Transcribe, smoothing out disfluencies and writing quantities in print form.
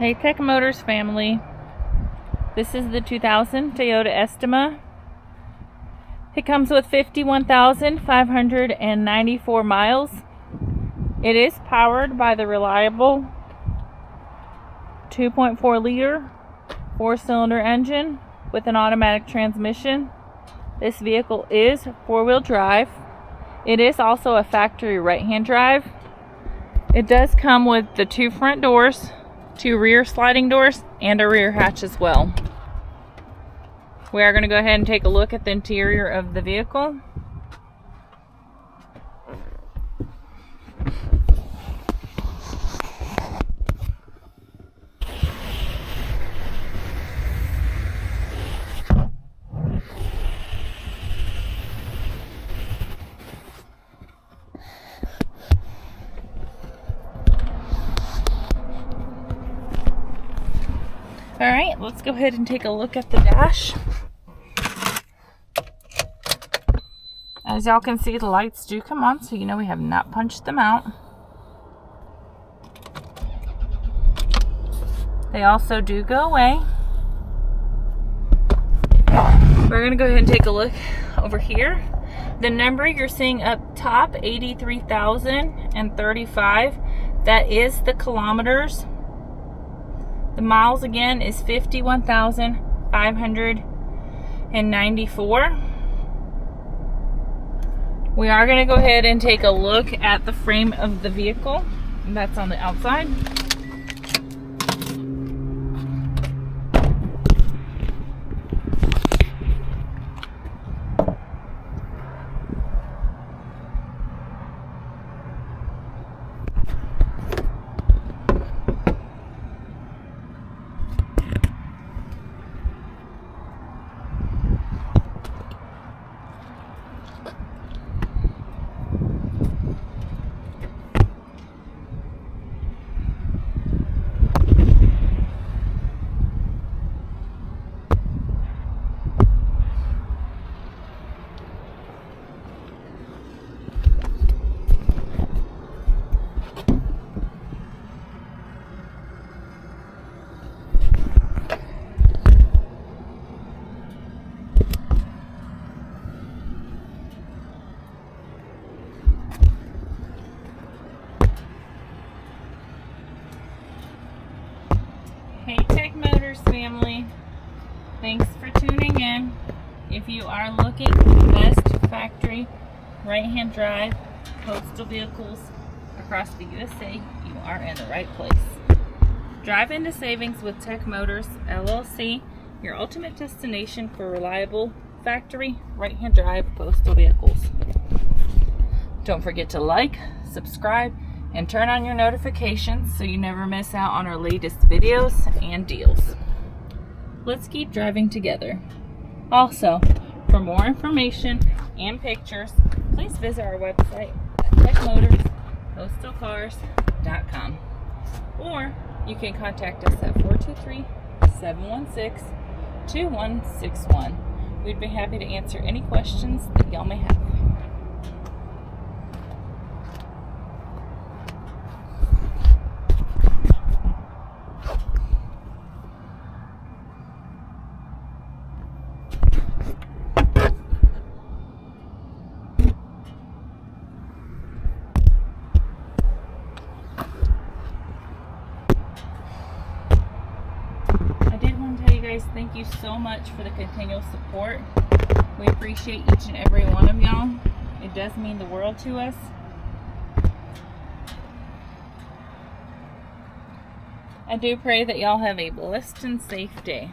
Hey Tech Motors family, this is the 2000 Toyota Estima. It comes with 51,594 miles. It is powered by the reliable 2.4 liter 4-cylinder engine with an automatic transmission. This vehicle is 4-wheel drive. It is also a factory right-hand drive. It does come with the 2 front doors, 2 rear sliding doors, and a rear hatch as well. We are going to go ahead and take a look at the interior of the vehicle. Alright, let's go ahead and take a look at the dash. As y'all can see, the lights do come on, so you know we have not punched them out. They also do go away. We're going to go ahead and take a look over here. The number you're seeing up top, 83,035, that is the kilometers. The miles again is 51,594. We are going to go ahead and take a look at the frame of the vehicle. That's on the outside. Hey Tech Motors family, thanks for tuning in. If you are looking for the best factory right-hand drive postal vehicles across the USA, you are in the right place. Drive into savings with Tech Motors LLC, your ultimate destination for reliable factory right-hand drive postal vehicles. Don't forget to like, subscribe, and turn on your notifications so you never miss out on our latest videos and deals. Let's keep driving together. Also, for more information and pictures, please visit our website at techmotorspostalcars.com, or you can contact us at 423-716-2161. We'd be happy to answer any questions that y'all may have. Thank you so much for the continual support. We appreciate each and every one of y'all. It does mean the world to us. I do pray that y'all have a blessed and safe day.